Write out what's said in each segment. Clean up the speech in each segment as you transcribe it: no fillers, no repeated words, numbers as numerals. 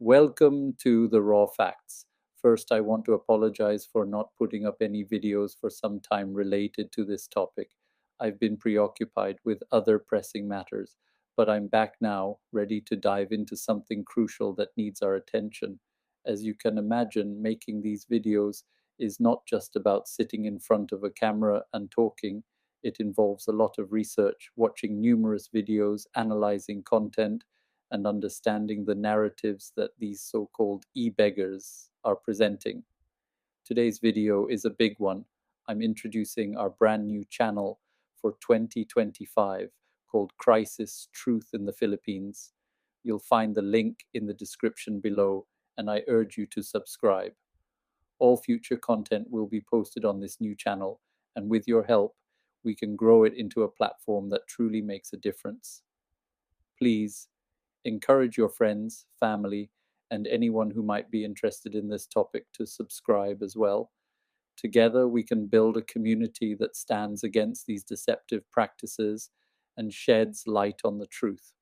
Welcome to the Raw Facts. First, I want to apologize for not putting up any videos for some time related to this topic. I've been preoccupied with other pressing matters, but I'm back now, ready to dive into something crucial that needs our attention. As you can imagine, making these videos is not just about sitting in front of a camera and talking. It involves a lot of research, watching numerous videos, analyzing content, and understanding the narratives that these so-called e-beggars are presenting. Today's video is a big one. I'm introducing our brand new channel for 2025 called Krisis Truth in the Philippines. You'll find the link in the description below, and I urge you to subscribe. All future content will be posted on this new channel, and with your help, we can grow it into a platform that truly makes a difference. Please encourage your friends, family, and anyone who might be interested in this topic to subscribe as well. Together, we can build a community that stands against these deceptive practices and sheds light on the truth.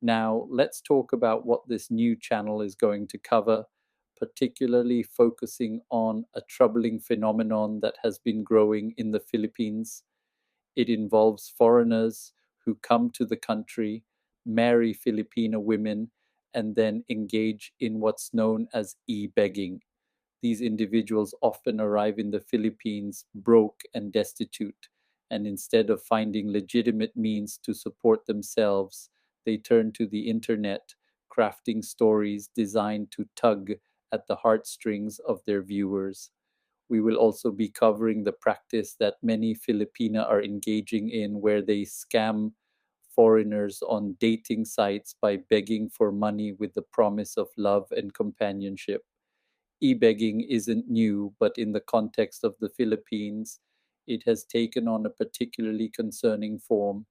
Now, let's talk about what this new channel is going to cover, particularly focusing on a troubling phenomenon that has been growing in the Philippines. It involves foreigners who come to the country, marry Filipino women, and then engage in what's known as e-begging. These individuals often arrive in the Philippines broke and destitute, and instead of finding legitimate means to support themselves, they turn to the internet, crafting stories designed to tug at the heartstrings of their viewers. We will also be covering the practice that many Filipina are engaging in, where they scam foreigners on dating sites by begging for money with the promise of love and companionship. E-begging isn't new, but in the context of the Philippines, it has taken on a particularly concerning form.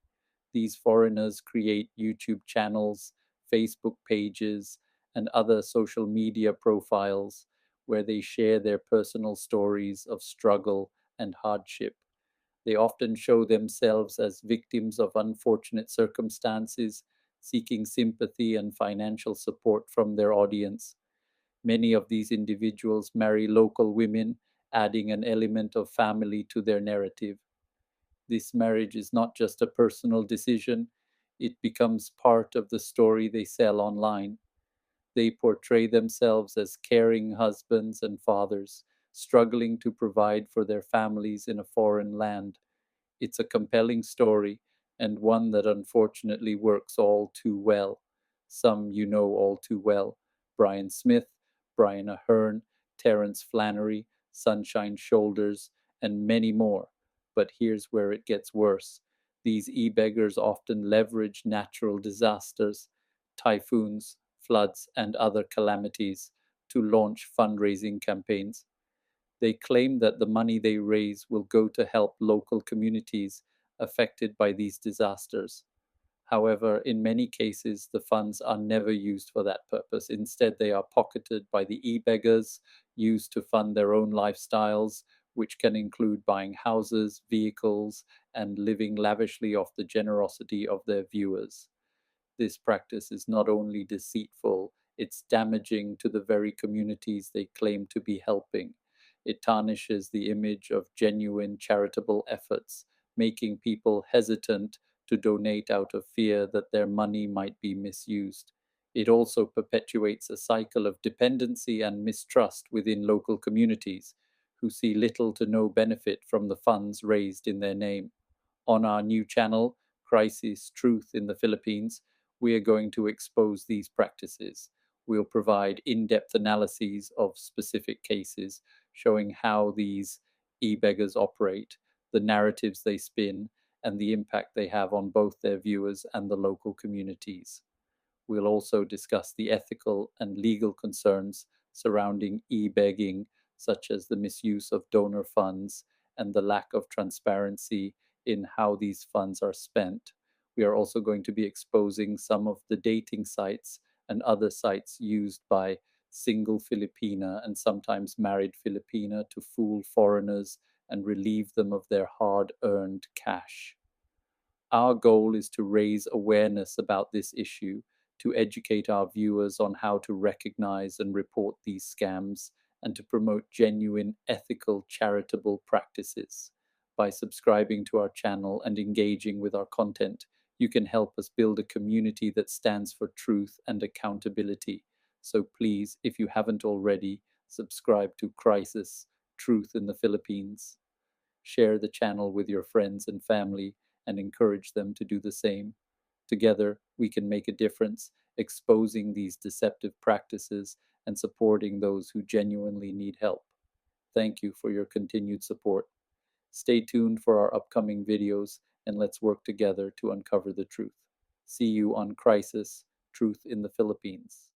These foreigners create YouTube channels, Facebook pages, and other social media profiles where they share their personal stories of struggle and hardship. They often show themselves as victims of unfortunate circumstances, seeking sympathy and financial support from their audience. Many of these individuals marry local women, adding an element of family to their narrative. This marriage is not just a personal decision, it becomes part of the story they sell online. They portray themselves as caring husbands and fathers, struggling to provide for their families in a foreign land. It's a compelling story, and one that unfortunately works all too well. Some you know all too well: Brian Smith, Brian Ahern, Terence Flannery, Sunshine Shoulders, and many more. But here's where it gets worse. These e-beggars often leverage natural disasters, typhoons, floods, and other calamities to launch fundraising campaigns. They claim that the money they raise will go to help local communities affected by these disasters. However, in many cases, the funds are never used for that purpose. Instead, they are pocketed by the e-beggars, used to fund their own lifestyles, which can include buying houses, vehicles, and living lavishly off the generosity of their viewers. This practice is not only deceitful, it's damaging to the very communities they claim to be helping. It tarnishes the image of genuine charitable efforts, making people hesitant to donate out of fear that their money might be misused. It also perpetuates a cycle of dependency and mistrust within local communities, who see little to no benefit from the funds raised in their name. On our new channel, Crisis Truth in the Philippines, we are going to expose these practices. We'll provide in-depth analyses of specific cases, showing how these e-beggars operate, the narratives they spin, and the impact they have on both their viewers and the local communities. We'll also discuss the ethical and legal concerns surrounding e-begging, such as the misuse of donor funds and the lack of transparency in how these funds are spent. We are also going to be exposing some of the dating sites and other sites used by single Filipina and sometimes married Filipina to fool foreigners and relieve them of their hard-earned cash. Our goal is to raise awareness about this issue, to educate our viewers on how to recognize and report these scams and to promote genuine, ethical, charitable practices. By subscribing to our channel and engaging with our content, you can help us build a community that stands for truth and accountability. So please, if you haven't already, subscribe to Krisis, Truth in the Philippines. Share the channel with your friends and family and encourage them to do the same. Together, we can make a difference, exposing these deceptive practices and supporting those who genuinely need help. Thank you for your continued support. Stay tuned for our upcoming videos and let's work together to uncover the truth. See you on Krisis, Truth in the Philippines.